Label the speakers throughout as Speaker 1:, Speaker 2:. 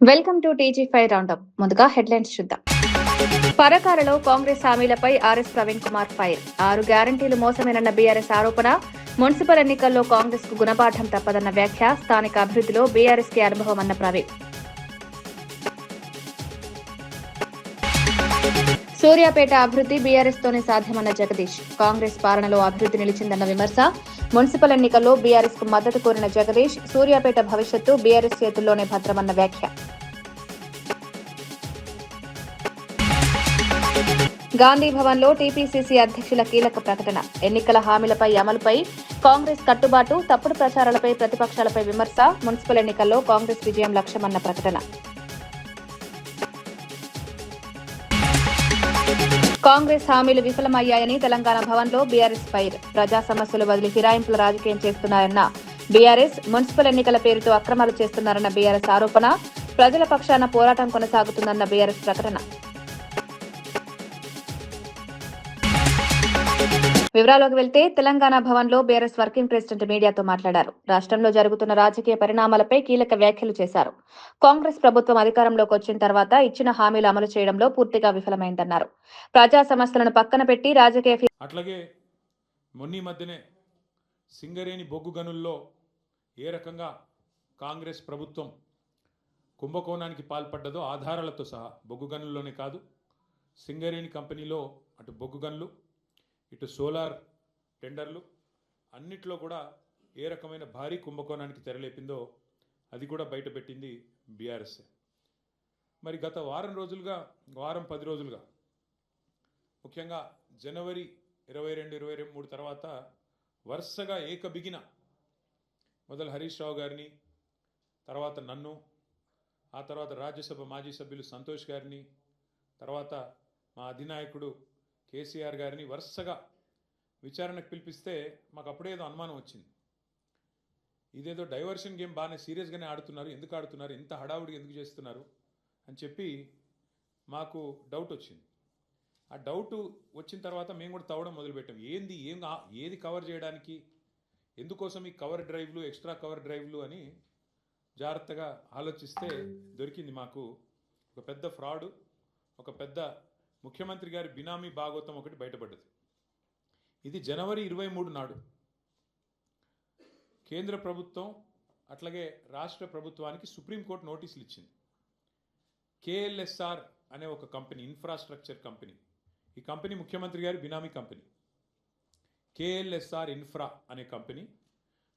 Speaker 1: Welcome to TG five roundup. ముందుగా headlines చూద్దాం. పరకాలలో కాంగ్రెస్ హామీలపై ఆర్ఎస్ ప్రవీణ్ కుమార్ ఫైర్. 6 గ్యారంటీలు మోసమేనన్న బీఆర్ఎస్ ఆరోపణ. మున్సిపల్ ఎన్నికల్లో కాంగ్రెస్ కు గుణపాఠం తప్పదన్న వ్యాఖ్య. స్థానిక అభివృద్ధిలో బీఆర్ఎస్ కి అనుభవమన్న ప్రవీణ్. సూర్యాపేట అభివృద్ధి బీఆర్ఎస్ తోనే సాధ్యమన్న జగదీష్. కాంగ్రెస్ పాలనలో అభివృద్ధి నిలిచిందన్న విమర్శ. మున్సిపల్ ఎన్నికల్లో బీఆర్ఎస్ కు మద్దతు కోరిన జగదీష్. సూర్యాపేట భవిష్యత్తు బీఆర్ఎస్ చేతుల్లోనే భద్రమన్న వ్యాఖ్య. గాంధీ భవన్ లో టీపీసీసీ అధ్యక్షుల కీలక ప్రకటన. ఎన్నికల హామీలపై అమలుపై కాంగ్రెస్ కట్టుబాటు. తప్పుడు ప్రచారాలపై ప్రతిపక్షాలపై విమర్శ. మున్సిపల్ ఎన్నికల్లో కాంగ్రెస్ విజయం లక్ష్యమన్న ప్రకటన. కాంగ్రెస్ హామీలు విఫలమయ్యాయని తెలంగాణ భవన్లో బీఆర్ఎస్ ఫైర్. ప్రజా సమస్యలు వదిలి ఫిరాయింపుల రాజకీయం చేస్తున్నారన్న బీఆర్ఎస్. మున్సిపల్ ఎన్నికల పేరుతో అక్రమాలు చేస్తున్నారన్న బీఆర్ఎస్ ఆరోపణ. ప్రజల పక్షాన పోరాటం కొనసాగుతుందన్న బీఆర్ఎస్ ప్రకటన. వివరాల్లోకి వెళ్తే తెలంగాణ భవన్లో బీఆర్ఎస్ వర్కింగ్ ప్రెసిడెంట్ మీడియాతో మాట్లాడారు. రాష్ట్రంలో జరుగుతున్న రాజకీయ పరిణామాలపై కీలక వ్యాఖ్యలు చేశారు. కాంగ్రెస్ ప్రభుత్వం అధికారంలోకి వచ్చిన తర్వాత ఇచ్చిన హామీలు అమలు చేయడంలో పూర్తిగా విఫలమైందన్నారు. ప్రజా సమస్యలను పక్కన పెట్టి రాజకీయ
Speaker 2: అట్లాగే మొన్నీ మధ్యనే సింగరేణి బొగ్గు గనుల్లో ఏ రకంగా కాంగ్రెస్ ప్రభుత్వం కుంభకోణానికి పాల్పడ్డదో ఆధారాలతో సహా, బొగ్గు గనుల్లోనే కాదు, సింగరేణి కంపెనీలో అటు బొగ్గు గనులు ఇటు సోలార్ టెండర్లు అన్నిట్లో కూడా ఏ రకమైన భారీ కుంభకోణానికి తెరలేపిందో అది కూడా బయటపెట్టింది బీఆర్ఎస్. మరి గత వారం 10 రోజులుగా ముఖ్యంగా జనవరి 22, 23 తర్వాత వరుసగా ఏకబిగిన మొదలు హరీష్ రావు గారిని, తర్వాత నన్ను, ఆ తర్వాత రాజ్యసభ మాజీ సభ్యులు సంతోష్ గారిని, తర్వాత మా అధినాయకుడు కేసీఆర్ గారిని వరుసగా విచారణకు పిలిపిస్తే మాకు అప్పుడేదో అనుమానం వచ్చింది. ఇదేదో డైవర్షన్ గేమ్ బాగానే సీరియస్గానే ఆడుతున్నారు, ఎందుకు ఆడుతున్నారు, ఇంత హడావుడి ఎందుకు చేస్తున్నారు అని చెప్పి మాకు డౌట్ వచ్చింది. ఆ డౌట్ వచ్చిన తర్వాత మేము కూడా తవ్వడం మొదలుపెట్టాం. ఏది కవర్ చేయడానికి, ఎందుకోసం ఈ కవర్ డ్రైవ్లు, ఎక్స్ట్రా కవర్ డ్రైవ్లు అని జాగ్రత్తగా ఆలోచిస్తే దొరికింది మాకు ఒక పెద్ద ఫ్రాడ్, ఒక పెద్ద ముఖ్యమంత్రి గారి బినామీ భాగోతం ఒకటి బయటపడ్డది. ఇది జనవరి 23 నాడు కేంద్ర ప్రభుత్వం అట్లాగే రాష్ట్ర ప్రభుత్వానికి సుప్రీంకోర్టు నోటీసులు ఇచ్చింది. కేఎల్ఎస్ఆర్ అనే ఒక కంపెనీ, ఇన్ఫ్రాస్ట్రక్చర్ కంపెనీ, ఈ కంపెనీ ముఖ్యమంత్రి గారి బినామీ కంపెనీ. కేఎల్ఎస్ఆర్ ఇన్ఫ్రా అనే కంపెనీ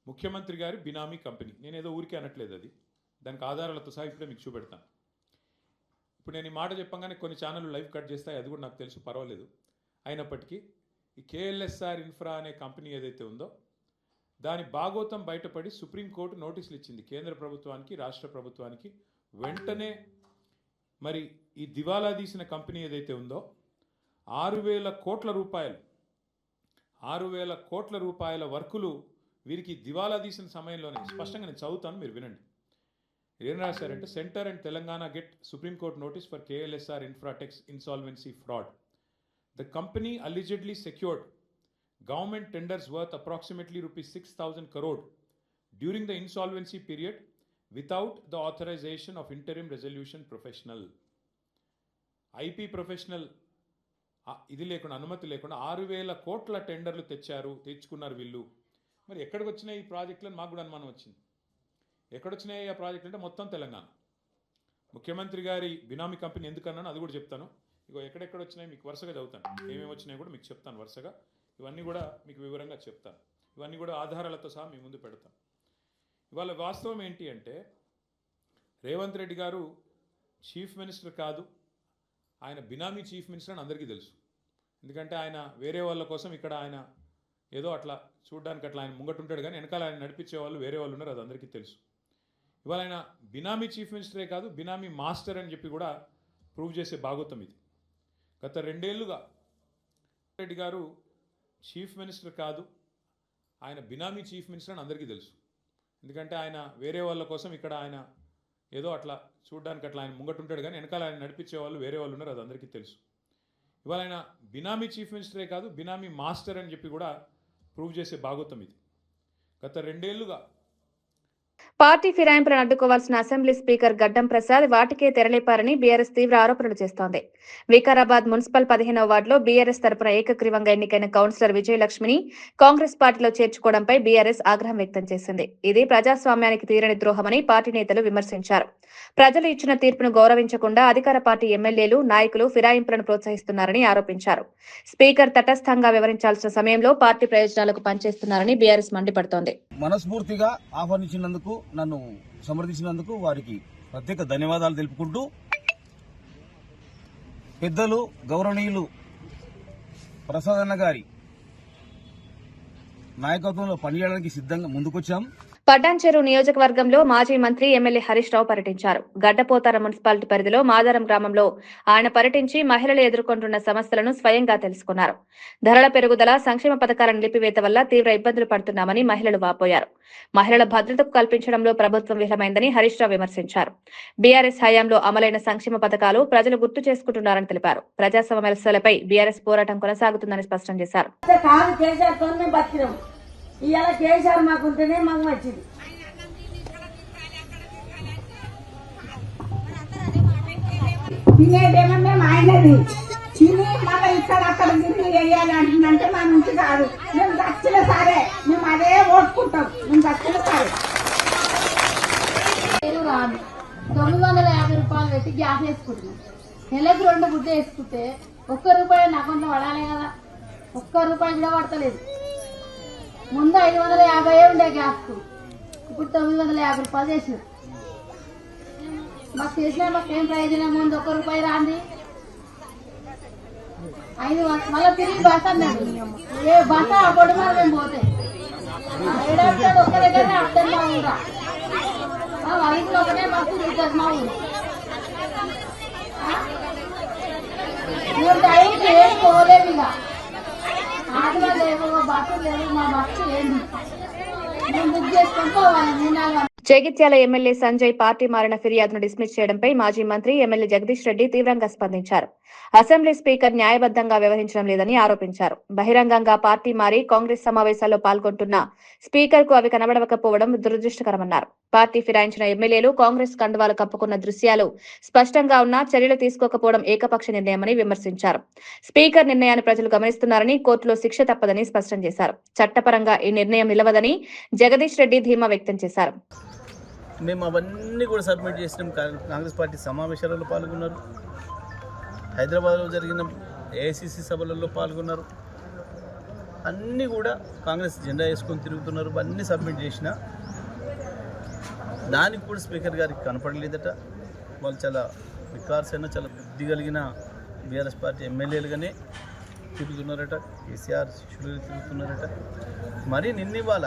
Speaker 2: ముఖ్యమంత్రి గారి బినామీ కంపెనీ. నేనేదో ఊరికే అనట్లేదు, అది దానికి ఆధారాలతో సహా ఇప్పుడే మీకు చూపెడతాను. ఇప్పుడు నేను ఈ మాట చెప్పగానే కొన్ని ఛానళ్ళు లైవ్ కట్ చేస్తాయి, అది కూడా నాకు తెలుసు, పర్వాలేదు. అయినప్పటికీ ఈ కేఎల్ఎస్ఆర్ ఇన్ఫ్రా అనే కంపెనీ ఏదైతే ఉందో దాని భాగోతం బయటపడి సుప్రీంకోర్టు నోటీసులు ఇచ్చింది కేంద్ర ప్రభుత్వానికి, రాష్ట్ర ప్రభుత్వానికి. వెంటనే మరి ఈ దివాలా తీసిన కంపెనీ ఏదైతే ఉందో 6,000 కోట్ల రూపాయల వర్కులు వీరికి దివాలా తీసిన సమయంలోనే, స్పష్టంగా నేను చదువుతాను, మీరు వినండి. ఏం రాశారంటే, centre and Telangana get Supreme Court notice for KLSR Infratechs insolvency fraud. The company allegedly secured government tenders worth approximately rupees 6,000 crore during the insolvency period without the authorization of interim resolution professional. IP professional ఇది లేకుండా, అనుమతి లేకుండా 6,000 కోట్ల టెండర్లు తెచ్చుకున్నారు వీళ్ళు. మరి ఎక్కడికి వచ్చినాయి ఈ ప్రాజెక్టులను మాకు కూడా అనుమానం వచ్చింది. ఎక్కడొచ్చినాయి ఆ ప్రాజెక్టులు అంటే మొత్తం తెలంగాణ. ముఖ్యమంత్రి గారి బినామీ కంపెనీ ఎందుకన్నాను అది కూడా చెప్తాను. ఇగో ఎక్కడెక్కడ వచ్చినాయి మీకు వరుసగా చదువుతాను, ఏమేమి వచ్చినాయి కూడా మీకు చెప్తాను వరుసగా. ఇవన్నీ కూడా మీకు వివరంగా చెప్తాను, ఇవన్నీ కూడా ఆధారాలతో సహా మీ ముందు పెడతాను. ఇవాళ వాస్తవం ఏంటి అంటే, రేవంత్ రెడ్డి గారు చీఫ్ మినిస్టర్ కాదు, ఆయన బినామీ చీఫ్ మినిస్టర్ అని అందరికీ తెలుసు. ఎందుకంటే ఆయన వేరే వాళ్ళ కోసం ఇక్కడ ఆయన ఏదో అట్లా చూడడానికి అట్లా ఆయన ముంగటుంటాడు, కానీ వెనకాల ఆయన నడిపించే వాళ్ళు వేరే వాళ్ళు ఉన్నారు, అది అందరికీ తెలుసు. ఇవాళ ఆయన బినామీ చీఫ్ మినిస్టరే కాదు, బినామీ మాస్టర్ అని చెప్పి కూడా ప్రూవ్ చేసే భాగోతం ఇది. గత 2 ఏళ్లుగా రెడ్డి గారు చీఫ్ మినిస్టర్ కాదు, ఆయన బినామీ చీఫ్ మినిస్టర్ అని అందరికీ తెలుసు. ఎందుకంటే ఆయన వేరే వాళ్ళ కోసం ఇక్కడ ఆయన ఏదో అట్లా చూడడానికి అట్లా ఆయన ముంగటుంటాడు, కానీ వెనకాల ఆయన నడిపించే వాళ్ళు వేరే వాళ్ళు ఉన్నారు, అది అందరికీ తెలుసు. ఇవాళ ఆయన బినామీ చీఫ్ మినిస్టరే కాదు, బినామీ మాస్టర్ అని చెప్పి కూడా ప్రూవ్ చేసే భాగోతం ఇది. గత 2 ఏళ్లుగా
Speaker 1: పార్టీ ఫిరాయింపులను అడ్డుకోవాల్సిన అసెంబ్లీ స్పీకర్ గడ్డం ప్రసాద్ వాటికే తెరలేపారని బీఆర్ఎస్ తీవ్ర ఆరోపణలు చేస్తోంది. వికారాబాద్ మున్సిపల్ 15వ వార్డులో బీఆర్ఎస్ తరపున ఏకగ్రీవంగా ఎన్నికైన కౌన్సిలర్ విజయలక్ష్మిని కాంగ్రెస్ పార్టీలో చేర్చుకోవడంపై బీఆర్ఎస్ ఆగ్రహం వ్యక్తం చేసింది. ఇది ప్రజాస్వామ్యానికి తీరని ద్రోహమని పార్టీ నేతలు విమర్శించారు. ప్రజలు ఇచ్చిన తీర్పును గౌరవించకుండా అధికార పార్టీ ఎమ్మెల్యేలు, నాయకులు ఫిరాయింపులను ప్రోత్సహిస్తున్నారని ఆరోపించారు. స్పీకర్ తటస్థంగా వ్యవహరించాల్సిన సమయంలో పార్టీ ప్రయోజనాలకు పనిచేస్తున్నారని బీఆర్ఎస్ మండిపడుతోంది.
Speaker 3: మనస్ఫూర్తిగా ఆహ్వానించినందుకు, నన్ను సమర్థించినందుకు వారికి ప్రత్యేక ధన్యవాదాలు తెలుపుకుంటూ, పెద్దలు గౌరవనీయులు ప్రసాదన్న గారి నాయకత్వంలో పనిచేయడానికి సిద్ధంగా ముందుకొచ్చాం.
Speaker 1: పటాన్చెరు నియోజకవర్గంలో మాజీ మంత్రి ఎమ్మెల్యే హరీష్ రావు పర్యటించారు. గడ్డపోతార మున్సిపాలిటీ పరిధిలో మాదారం గ్రామంలో ఆయన పర్యటించి మహిళలు ఎదుర్కొంటున్న సమస్యలను స్వయంగా తెలుసుకున్నారు. ధరల పెరుగుదల, సంక్షేమ పథకాల నిలిపివేత వల్ల తీవ్ర ఇబ్బందులు పడుతున్నామని మహిళలు వాపోయారు. మహిళల భద్రతకు కల్పించడంలో ప్రభుత్వం విఫలమైందని హరీష్ రావు విమర్శించారు. బీఆర్ఎస్ హయాంలో అమలైన సంక్షేమ పథకాలు ప్రజలు గుర్తు చేసుకుంటున్నారని తెలిపారు. ప్రజా సమస్యలపై బీఆర్ఎస్ పోరాటం కొనసాగుతుందని స్పష్టం చేశారు.
Speaker 4: ఇవాళ కేసీఆర్ మాకుంటేనే మాకు వచ్చింది. తినేదేమో మేము ఆయనది తిని మళ్ళీ ఇక్కడ అక్కడ తిరిగి వేయాలి అంటుందంటే మా నుంచి కాదు. మేము దక్షిణ సరే, మేము అదే ఓట్టుకుంటాం. మేము దక్షిణ సరే
Speaker 5: రాదు. 950 రూపాయలు పెట్టి గ్యాస్ వేసుకుంటున్నాం. నెలకు 2 గుడ్డ వేసుకుంటే ₹1 నా అకౌంట్లో పడాలి కదా. ₹1 కూడా పడతలేదు. ముందు 550 ఉండే గ్యాస్, ఇప్పుడు 950 రూపాయలు చేసినారు. మాకు చేసినా మాకేం ప్రయోజనం ఉంది? ₹1 రాంది. 5 మళ్ళీ తిరిగి బస్ అన్నాడు. ఏ బస్ అప్పుడు మేము పోతే ఏడాది ఒక్క దగ్గరనే అర్థం మా ఊరా, మా ఇంట్లో ఒకటే బస్సు తిరుగుతుంది మా ఊరు. మేము టైంకి ఏం పోలేము. ఇక ఆటలో లేవు, బస్సు లేవు. మా బస్సు ఏంటి మేము బుక్ చేసుకొని పోవాలి. 3-4
Speaker 1: జగిత్యాల ఎమ్మెల్యే సంజయ్ పార్టీ మారిన ఫిర్యాదును డిస్మిస్ చేయడంపై మాజీ మంత్రి ఎమ్మెల్యే జగదీష్ రెడ్డి తీవ్రంగా స్పందించారు. అసెంబ్లీ స్పీకర్ న్యాయబద్దంగా వ్యవహరించడం లేదని ఆరోపించారు. బహిరంగంగా పార్టీ మారి కాంగ్రెస్ సమావేశాల్లో పాల్గొంటున్న స్పీకర్ కు అవి కనబడకపోవడం దురదృష్టకరమన్నారు. పార్టీ ఫిరాయించిన ఎమ్మెల్యేలు కాంగ్రెస్ కండువాలు కప్పుకున్న దృశ్యాలు స్పష్టంగా ఉన్నా చర్యలు తీసుకోకపోవడం ఏకపక్ష నిర్ణయమని విమర్శించారు. స్పీకర్ నిర్ణయాన్ని ప్రజలు గమనిస్తున్నారని, కోర్టులో శిక్ష తప్పదని స్పష్టం చేశారు. చట్టపరంగా ఈ నిర్ణయం నిలవదని జగదీష్ రెడ్డి ధీమా వ్యక్తం చేశారు.
Speaker 3: మేము అవన్నీ కూడా సబ్మిట్ చేసినాం. కాంగ్రెస్ పార్టీ సమావేశాలలో పాల్గొన్నారు, హైదరాబాద్లో జరిగిన ఏఐసిసి సభలలో పాల్గొన్నారు. అన్నీ కూడా కాంగ్రెస్ జెండా వేసుకొని తిరుగుతున్నారు. అన్నీ సబ్మిట్ చేసిన దానికి కూడా స్పీకర్ గారికి కనపడలేదట. వాళ్ళు చాలా వికార్సైన, చాలా బుద్ధి కలిగిన బీఆర్ఎస్ పార్టీ ఎమ్మెల్యేలుగానే తిరుగుతున్నారట. కేసీఆర్ శిష్యులుగా తిరుగుతున్నారట. మరి నిన్నివాళ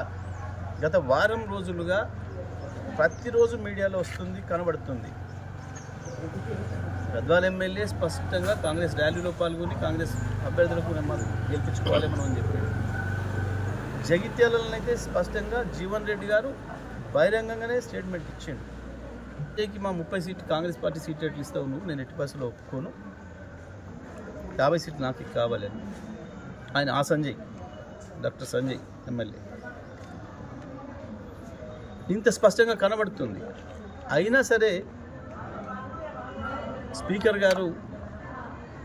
Speaker 3: గత వారం రోజులుగా ప్రతిరోజు మీడియాలో వస్తుంది, కనబడుతుంది. గద్వాల ఎమ్మెల్యే స్పష్టంగా కాంగ్రెస్ ర్యాలీలో పాల్గొని కాంగ్రెస్ అభ్యర్థులకు మనం గెలిపించుకోవాలి మనం అని చెప్పాడు. జగిత్యాలలోనైతే స్పష్టంగా జీవన్ రెడ్డి గారు బహిరంగంగానే స్టేట్మెంట్ ఇచ్చిండు. అంటే మా 30 సీట్లు కాంగ్రెస్ పార్టీ సీట్లు ఎట్లు ఇస్తావు నువ్వు, నేను ఎట్టి బస్సులో ఒప్పుకోను, 50 సీట్లు నాకు కావాలని ఆయన సంజయ్, డాక్టర్ సంజయ్ ఎమ్మెల్యే ఇంత స్పష్టంగా కనబడుతుంది. అయినా సరే స్పీకర్ గారు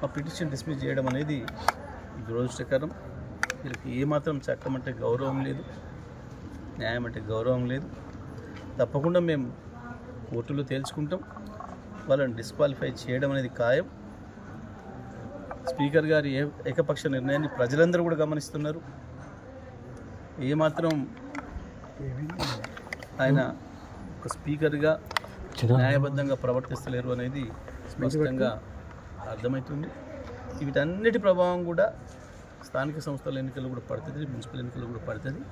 Speaker 3: ఆ పిటిషన్ డిస్మిస్ చేయడం అనేది దురదృష్టకరం. వీళ్ళకి ఏమాత్రం చట్టం అంటే గౌరవం లేదు, న్యాయం అంటే గౌరవం లేదు. తప్పకుండా మేము కోర్టులో తేల్చుకుంటాం. వాళ్ళని డిస్క్వాలిఫై చేయడం అనేది ఖాయం. స్పీకర్ గారి ఏకపక్ష నిర్ణయాన్ని ప్రజలందరూ కూడా గమనిస్తున్నారు. ఏమాత్రం ఆయన ఒక స్పీకర్గా న్యాయబద్ధంగా ప్రవర్తిస్తలేరు అనేది స్పష్టంగా అర్థమవుతుంది. వీటన్నిటి ప్రభావం కూడా స్థానిక సంస్థల ఎన్నికలు కూడా పడుతుంది, మున్సిపల్ ఎన్నికలు కూడా పడుతుంది.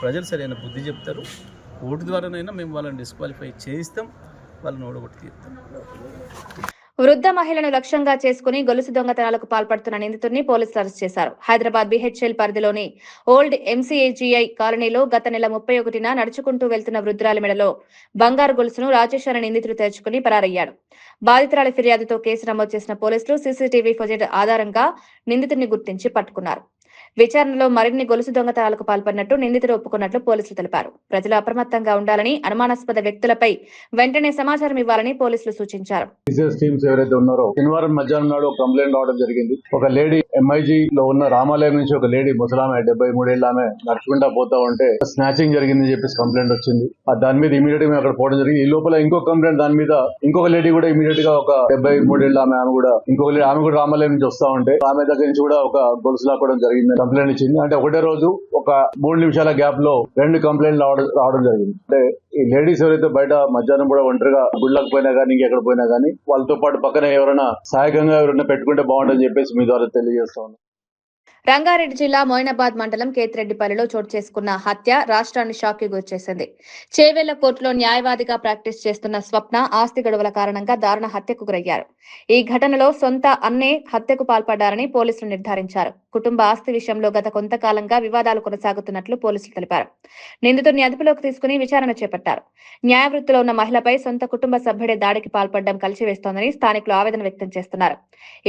Speaker 3: ప్రజలు సరైన బుద్ధి చెప్తారు. ఓటు ద్వారానైనా మేము వాళ్ళని డిస్క్వాలిఫై చేయిస్తాం, వాళ్ళని ఓడగొట్టి తీస్తాం.
Speaker 1: వృద్ధ మహిళను లక్ష్యంగా చేసుకుని గొలుసు దొంగతనాలకు పాల్పడుతున్న నిందితుడిని పోలీసులు అరెస్ట్ చేశారు. హైదరాబాద్ బీహెచ్ఎల్ పరిధిలోని ఓల్డ్ ఎంసీఏజీఐ కాలనీలో గత నెల 31న నడుచుకుంటూ వెళ్తున్న వృద్ధురాలి మెడలో బంగారు గొలుసును రాజేష్ అనే నిందితుడు తెరుచుకుని పరారయ్యాడు. బాధితురాలి ఫిర్యాదుతో కేసు నమోదు చేసిన పోలీసులు సీసీటీవీ ఫుటేజ్ ఆధారంగా నిందితుడిని గుర్తించి పట్టుకున్నారు. విచారణలో మరిన్ని గొలుసు దొంగతనాలకు పాల్పడినట్టు నిందితుడు ఒప్పుకున్నట్లు పోలీసులు తెలిపారు. ప్రజలు అప్రమత్తంగా ఉండాలని, అనుమానాస్పద వ్యక్తులపై వెంటనే సమాచారం ఇవ్వాలని పోలీసులు సూచించారు.
Speaker 6: టీమ్స్ ఎవరైతే ఉన్నారో శనివారం మధ్యాహ్నం నాడు ఒక కంప్లైంట్ రావడం జరిగింది. ఒక లేడీ MIG లో ఉన్న రామాలయం నుంచి ఒక లేడీ ముసలామె 73 ఏళ్ల ఆమె నడుచుకుంటా పోతా ఉంటే స్నాచింగ్ జరిగిందని చెప్పేసి కంప్లైంట్ వచ్చింది. దాని మీద ఇమీడియట్ గా అక్కడ పోవడం జరిగింది. ఈ లోపల ఇంకొక కంప్లైంట్ దాని మీద ఇంకొక లేడీ కూడా ఇమీడియట్ గా ఒక 73 ఏళ్ల ఆమె కూడా ఆమె కూడా రామాలయం నుంచి వస్తా ఉంటే ఆమె దగ్గర నుంచి కూడా ఒక గొలుసు లాక్కోవడం జరిగింది కంప్లైంట్ ఇచ్చింది. అంటే ఒకటే రోజు ఒక 3 నిమిషాల గ్యాప్ లో 2 కంప్లైంట్లు రావడం జరిగింది. అంటే ఈ లేడీస్ ఎవరైతే బయట మధ్యాహ్నం కూడా ఒంటరిగా గుళ్ళకి పోయినా కానీ ఇంకెక్కడ పోయినా కానీ వాళ్ళతో పాటు పక్కన ఎవరైనా సహాయకంగా ఎవరైనా పెట్టుకుంటే బాగుంటుందని చెప్పేసి మీ ద్వారా తెలియజేస్తా ఉన్నాను.
Speaker 1: రంగారెడ్డి జిల్లా మోయినాబాద్ మండలం కేతిరెడ్డిపల్లిలో చోటు చేసుకున్న హత్య రాష్ట్రాన్ని షాక్కి గురిచేసింది. చేవెళ్ల కోర్టులో న్యాయవాదిగా ప్రాక్టీస్ చేస్తున్న స్వప్న ఆస్తి గొడవల కారణంగా దారుణ హత్యకు గురయ్యారు. ఈ ఘటనలో సొంత అన్నే హత్యకు పాల్పడ్డారని పోలీసులు నిర్ధారించారు. కుటుంబ ఆస్తి విషయంలో గత కొంతకాలంగా వివాదాలు కొనసాగుతున్నట్లు పోలీసులు తెలిపారు. నిందితుడిని అదుపులోకి తీసుకుని విచారణ చేపట్టారు. న్యాయవృత్తిలో ఉన్న మహిళపై సొంత కుటుంబ సభ్యుడే దాడికి పాల్పడడం కలిసివేస్తోందని స్థానికులు ఆవేదన వ్యక్తం చేస్తున్నారు.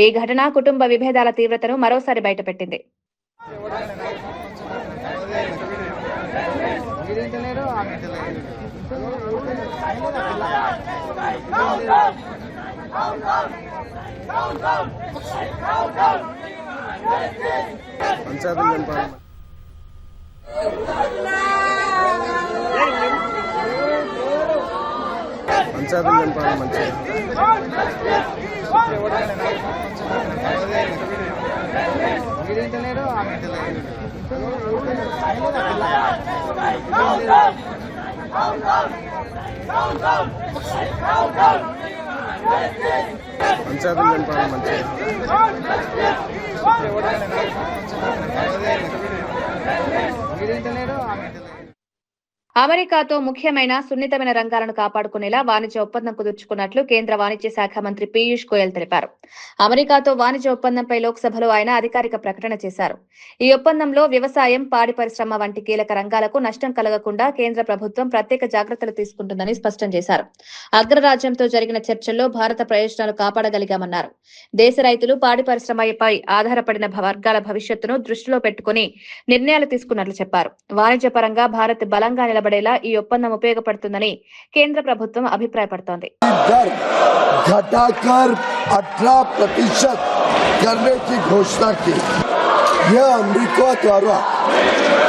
Speaker 1: ఈ ఘటన కుటుంబ విభేదాల తీవ్రతను మరోసారి బయటపెట్టింది. అమెరికాతో ముఖ్యమైన సున్నితమైన రంగాలను కాపాడుకునేలా వాణిజ్య ఒప్పందం కుదుర్చుకున్నట్లు కేంద్ర వాణిజ్య శాఖ మంత్రి పీయూష్ గోయల్ తెలిపారు. అమెరికాతో వాణిజ్య ఒప్పందంపై లోక్సభలో ఆయన అధికారిక ప్రకటన చేశారు. ఈ ఒప్పందంలో వ్యవసాయం, పాడి పరిశ్రమ వంటి కీలక రంగాలకు నష్టం కలగకుండా కేంద్ర ప్రభుత్వం ప్రత్యేక జాగ్రత్తలు తీసుకుంటుందని స్పష్టం చేశారు. అగ్రరాజ్యంతో జరిగిన చర్చల్లో భారత ప్రయోజనాలు కాపాడగలిగామన్నారు. దేశ రైతులు, పాడి పరిశ్రమపై ఆధారపడిన వర్గాల భవిష్యత్తును దృష్టిలో పెట్టుకుని నిర్ణయాలు తీసుకున్నట్లు చెప్పారు. వాణిజ్యపరంగా భారత్ బలంగా నిలబడేలా ఈ ఒప్పందం ఉపయోగపడుతుందని కేంద్ర ప్రభుత్వం అభిప్రాయపడుతోంది.
Speaker 7: दर घटाकर 18% करने की घोषणा की। यह अमेरिका द्वारा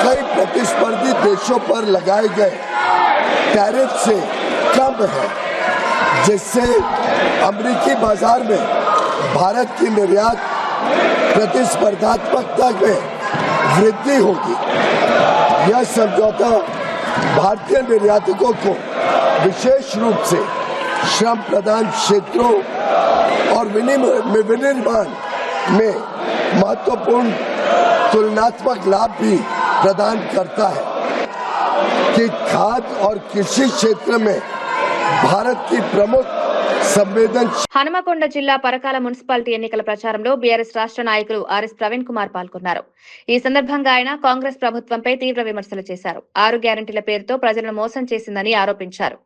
Speaker 7: कई प्रतिस्पर्धी देशों पर लगाए गए टैरिफ से कम है, जिससे अमेरिकी बाजार में भारत की निर्यात प्रतिस्पर्धात्मकता में वृद्धि होगी। यह समझौता भारतीय निर्यातकों को विशेष रूप से श्रम प्रधान क्षेत्रों और विनिर्माण में महत्वपूर्ण तुलनात्मक लाभ भी प्रदान करता है कि खाद्य और कृषि क्षेत्र में भारत की प्रमुख హనుమకొండ జిల్లా పరకాల మున్సిపాలిటీ ఎన్నికల ప్రచారంలో బీఆర్ఎస్ రాష్ట్ర నాయకులు ఆర్ఎస్ ప్రవీణ్ కుమార్ పాల్గొన్నారు. ఈ సందర్భంగా ఆయన కాంగ్రెస్ ప్రభుత్వంపై తీవ్ర విమర్శలు చేశారు. 6 గ్యారంటీల పేరుతో ప్రజలను మోసం చేసిందని ఆరోపించారు.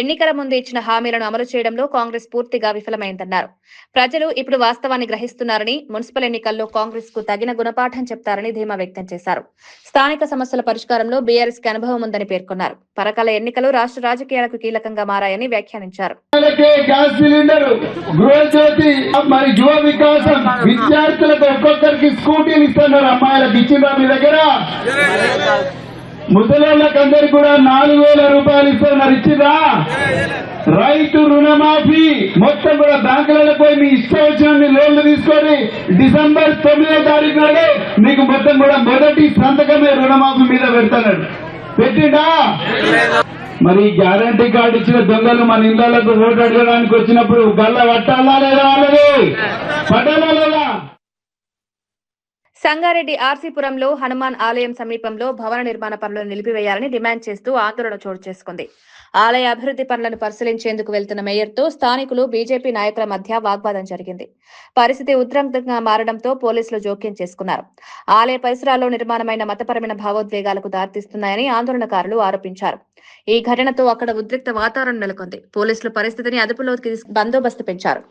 Speaker 7: ఎన్నికల ముందు ఇచ్చిన హామీలను అమలు చేయడంలో కాంగ్రెస్ పూర్తిగా విఫలమైందన్నారు. ప్రజలు ఇప్పుడు వాస్తవాన్ని గ్రహిస్తున్నారని, మున్సిపల్ ఎన్నికల్లో కాంగ్రెస్ కు తగిన గుణపాఠం చెప్తారని ధీమా వ్యక్తం చేశారు. స్థానిక సమస్యల పరిష్కారంలో బీఆర్ఎస్ కి అనుభవం ఉందని పేర్కొన్నారు. పరకాల ఎన్నికలు రాష్ట్ర రాజకీయాలకు కీలకంగా మారాయని వ్యాఖ్యానించారు.
Speaker 8: సిలిండర్, గృహజ్యోతి, మరి యువ వికాసం, విద్యార్థులకు ఒక్కొక్కరికి స్కూటీలు ఇస్తున్నారు. అమ్మాయిలకు ఇచ్చిందా మీ దగ్గర? ముసలోళ్ళకి అందరికి కూడా 4,000 రూపాయలు ఇస్తున్నారు. ఇచ్చిందా? రైతు రుణమాఫీ మొత్తం కూడా బ్యాంకులలో పోయి మీ ఇష్టం వచ్చిన లోన్లు తీసుకొని డిసెంబర్ 9వ తారీఖు నాడు మీకు మొత్తం కూడా మొదటి సంతకమే రుణమాఫీ మీద పెడతాడు. పెట్టిండా? మరి గ్యారంటీ కార్డు ఇచ్చిన దొంగలు మన ఇళ్లకు ఓటు అడగడానికి వచ్చినప్పుడు గల్ల పట్టాలా లేదా? వాళ్ళది పట్టాలా లేదా?
Speaker 1: సంగారెడ్డి ఆర్సీపురంలో హనుమాన్ ఆలయం సమీపంలో భవన నిర్మాణ పనులను నిలిపివేయాలని డిమాండ్ చేస్తూ ఆందోళన చోటు చేసుకుంది. ఆలయ అభివృద్ధి పనులను పరిశీలించేందుకు వెళ్తున్న మేయర్తో స్థానికులు, బీజేపీ నాయకుల మధ్య వాగ్వాదం జరిగింది. పరిస్థితి ఉద్రిక్తంగా మారడంతో పోలీసులు జోక్యం చేసుకున్నారు. ఆలయ పరిసరాల్లో నిర్మాణమైన మతపరమైన భావోద్వేగాలకు దారితీస్తున్నాయని ఆందోళనకారులు ఆరోపించారు. ఈ ఘటనతో అక్కడ ఉద్రిక్త వాతావరణం నెలకొంది. పోలీసులు పరిస్థితిని అదుపులోకి బందోబస్తు పెంచారు.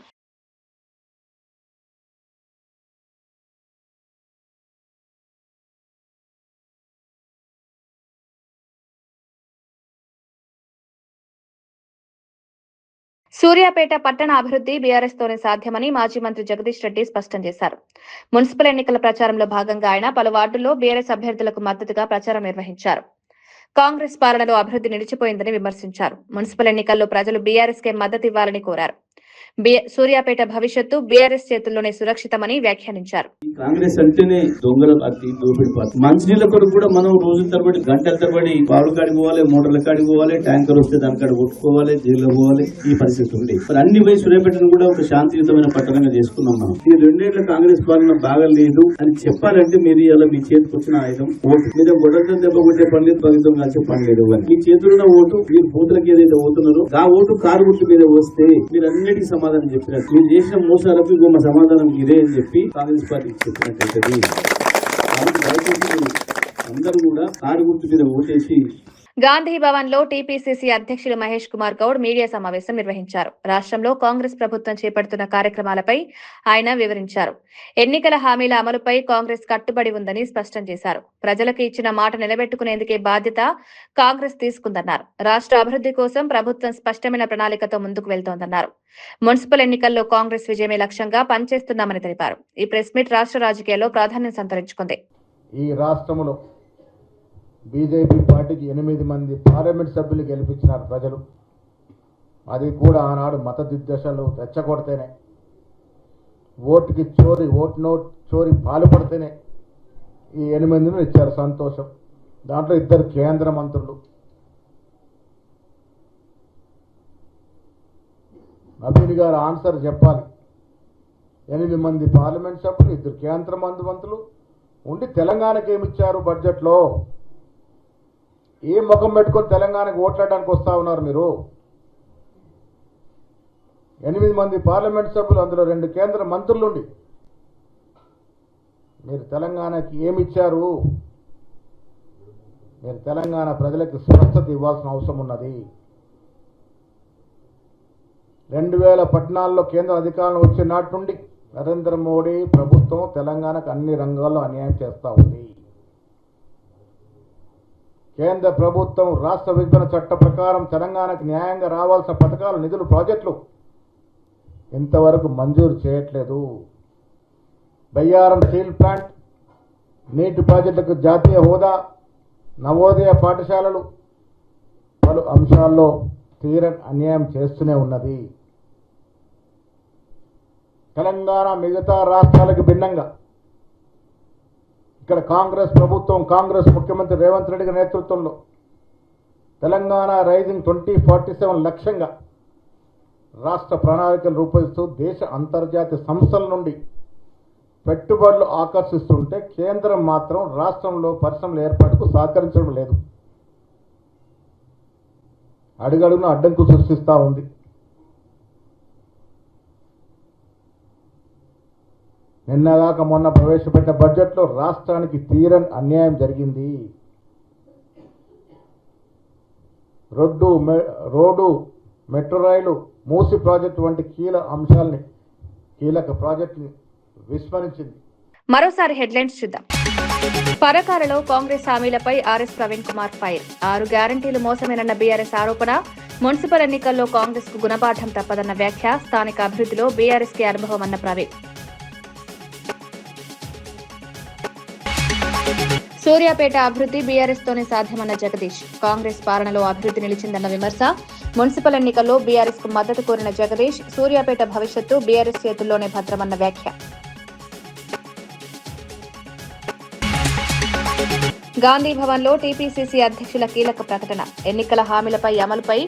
Speaker 1: సూర్యాపేట పట్టణ అభివృద్ధి బీఆర్ఎస్ తోనే సాధ్యమని మాజీ మంత్రి జగదీష్ రెడ్డి స్పష్టం చేశారు. మున్సిపల్ ఎన్నికల ప్రచారంలో భాగంగా ఆయన పలు వార్డుల్లో బీఆర్ఎస్ అభ్యర్థులకు మద్దతుగా ప్రచారం నిర్వహించారు. కాంగ్రెస్ పాలనలో అభివృద్ధి నిలిచిపోయిందని విమర్శించారు. మున్సిపల్ ఎన్నికల్లో ప్రజలు బీఆర్ఎస్ కే మద్దతు ఇవ్వాలని కోరారు. సూర్యాపేట భవిష్యత్తు బీఆర్ఎస్ చేతుల్లోనే సురక్షితమని వ్యాఖ్యానించారు.
Speaker 3: కాంగ్రెస్ అంటేనే దొంగల పార్టీ, దోపిడి పార్టీ. మంచినీళ్ళ కొరకు కూడా మనం రోజుల తరబడి గంటల తరబడి బావుల కాడికి పోవాలి, మోటార్ల కాడికి పోవాలి, ట్యాంకర్ వస్తే దాని కాడ కొట్టుకోవాలి, జైల్లో పోవాలి. ఈ పరిస్థితి ఉంది. మరి అన్ని పోయి సూర్యాపేటను కూడా ఒక శాంతియుతమైన పట్టణంగా చేసుకున్నాం మనం. ఈ 2 ఏళ్ల కాంగ్రెస్ పాలన బాగలేదు అని చెప్పాలంటే మీరు ఇలా మీ చేతికి వచ్చిన ఆయుధం ఓటు. మీరు గొడవతో దెబ్బ కొట్టే పని లేదు, పగితం కలిసి పని లేదు. మీ చేతుల్లో ఓటు, మీరు బూతులకు ఏదైతే పోతున్నారో ఆ ఓటు కారు గుర్తు మీద వస్తే మీరు అన్నిటికీ సమాధానం చెప్పినట్టు, మీరు చేసిన మోసాలకు మా సమాధానం ఇదే అని చెప్పి కాంగ్రెస్ పార్టీకి చెప్పినట్టయితే అందరూ కూడా కారు గుర్తు మీద ఓటేసి.
Speaker 1: గాంధీ భవన్ లో టీపీసీసీ అధ్యక్షులు మహేష్ కుమార్ గౌడ్ మీడియా సమావేశం నిర్వహించారు. రాష్ట్రంలో కాంగ్రెస్ ప్రభుత్వం చేపడుతున్న కార్యక్రమాలపై ఆయన వివరించారు. ఎన్నికల హామీల అమలుపై కాంగ్రెస్ కట్టుబడి ఉందని స్పష్టం చేశారు. ప్రజలకు ఇచ్చిన మాట నిలబెట్టుకునేందుకే బాధ్యత కాంగ్రెస్ తీసుకుందన్నారు. రాష్ట్ర అభివృద్ధి కోసం ప్రభుత్వం స్పష్టమైన ప్రణాళికతో ముందుకు వెళ్తోందన్నారు. మున్సిపల్ ఎన్నికల్లో కాంగ్రెస్ విజయమే లక్ష్యంగా పనిచేస్తున్నామని తెలిపారు. ఈ ప్రెస్ మీట్ రాష్ట్ర రాజకీయాల్లో ప్రాధాన్యం సంతరించుకుంది.
Speaker 9: ఈ రాష్ట్రంలో బీజేపీ పార్టీకి 8 మంది పార్లమెంట్ సభ్యులు గెలిపించినారు ప్రజలు. అది కూడా ఆనాడు మత దిగ్గజాలు రెచ్చగొడితేనే, ఓటుకి ఓటు నోట్ చోరీ పాల్పడితేనే ఈ 8 మందిని ఇచ్చారు. సంతోషం. దాంట్లో 2 కేంద్ర మంత్రులు. నవీన్ గారు ఆన్సర్ చెప్పాలి. 8 మంది పార్లమెంట్ సభ్యులు, 2 కేంద్ర మంత్రులు ఉండి తెలంగాణకి ఏమిచ్చారు బడ్జెట్లో? ఏ ముఖం పెట్టుకొని తెలంగాణకు ఓట్లాడడానికి వస్తా ఉన్నారు మీరు? 8 మంది పార్లమెంట్ సభ్యులు, అందులో 2 కేంద్ర మంత్రులుండి మీరు తెలంగాణకి ఏమిచ్చారు? మీరు తెలంగాణ ప్రజలకు స్వచ్ఛత ఇవ్వాల్సిన అవసరం ఉన్నది. 2014లో కేంద్ర అధికారంలో వచ్చిన నాటి నుండి నరేంద్ర మోడీ ప్రభుత్వం తెలంగాణకు అన్ని రంగాల్లో అన్యాయం చేస్తూ ఉంది. కేంద్ర ప్రభుత్వం రాష్ట్ర విభజన చట్ట ప్రకారం తెలంగాణకు న్యాయంగా రావాల్సిన పథకాలు, నిధులు, ప్రాజెక్టులు ఇంతవరకు మంజూరు చేయట్లేదు. బయ్యారం స్టీల్ ప్లాంట్, నీటి ప్రాజెక్టులకు జాతీయ హోదా, నవోదయ పాఠశాలలు పలు అంశాల్లో తీరని అన్యాయం చేస్తూనే ఉన్నది. తెలంగాణ మిగతా రాష్ట్రాలకు భిన్నంగా ఇక్కడ కాంగ్రెస్ ప్రభుత్వం, కాంగ్రెస్ ముఖ్యమంత్రి రేవంత్ రెడ్డి గారి నేతృత్వంలో తెలంగాణ రైజింగ్ 2047 లక్ష్యంగా రాష్ట్ర ప్రణాళికలు రూపొందిస్తూ దేశ అంతర్జాతీయ సంస్థల నుండి పెట్టుబడులు ఆకర్షిస్తుంటే కేంద్రం మాత్రం రాష్ట్రంలో పరిశ్రమల ఏర్పాటుకు సహకరించడం లేదు. అడుగడుగున అడ్డంకులు సృష్టిస్తూ ఉంది. నిన్నగాక మొన్న ప్రవేశపెట్టిన బడ్జెట్లో రాష్ట్రానికి తీరని అన్యాయం జరిగింది. రోడ్డు, మెట్రో రైలు, మూసి ప్రాజెక్టు వంటి కీలక ప్రాజెక్టుని విస్మరించింది.
Speaker 1: మరోసారి హెడ్లైన్స్ చూద్దాం. పరకాలలో కాంగ్రెస్ హామీలపై ఆర్ఎస్ ప్రవీణ్ కుమార్ ఫైర్. 6 గ్యారంటీలు మోసమేనన్న బీఆర్ఎస్ ఆరోపణ. మున్సిపల్ ఎన్నికల్లో కాంగ్రెస్ కు గుణపాఠం తప్పదన్న వ్యాఖ్య. స్థానిక అభివృద్ధిలో బీఆర్ఎస్ కి అనుభవం అన్న ప్రవీణ్. సూర్యాపేట అభివృద్ధి బీఆర్ఎస్ తోనే సాధ్యమన్న జగదీష్. కాంగ్రెస్ పాలనలో అభివృద్ధి నిలిచిందన్న విమర్శ. మున్సిపల్ ఎన్నికల్లో బీఆర్ఎస్ కు మద్దతు కోరిన జగదీష్. సూర్యాపేట భవిష్యత్తు బీఆర్ఎస్ చేతుల్లోనే భద్రమన్న వ్యాఖ్య. గాంధీ భవన్ లో టీపీసీసీ అధ్యక్షుల కీలక ప్రకటన. ఎన్నికల హామీలపై అమలుపై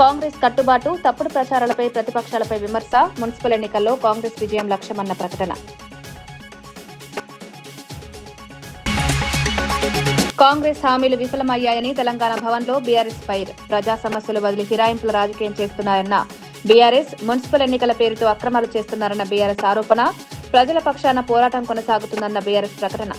Speaker 1: కాంగ్రెస్ కట్టుబాటు, తప్పుడు ప్రచారాలపై ప్రతిపక్షాలపై విమర్శ. మున్సిపల్ ఎన్నికల్లో కాంగ్రెస్ విజయం లక్ష్యమన్న ప్రకటన. కాంగ్రెస్ హామీలు విఫలమయ్యాయని తెలంగాణ భవన్ లో బీఆర్ఎస్ ఫైర్. ప్రజా సమస్యలు వదిలి ఫిరాయింపుల రాజకీయం చేస్తున్నారన్న బీఆర్ఎస్. మున్సిపల్ ఎన్నికల పేరుతో అక్రమాలు చేస్తున్నారన్న బీఆర్ఎస్ ఆరోపణ. ప్రజల పక్షాన పోరాటం కొనసాగుతుందన్న బీఆర్ఎస్ ప్రకటన.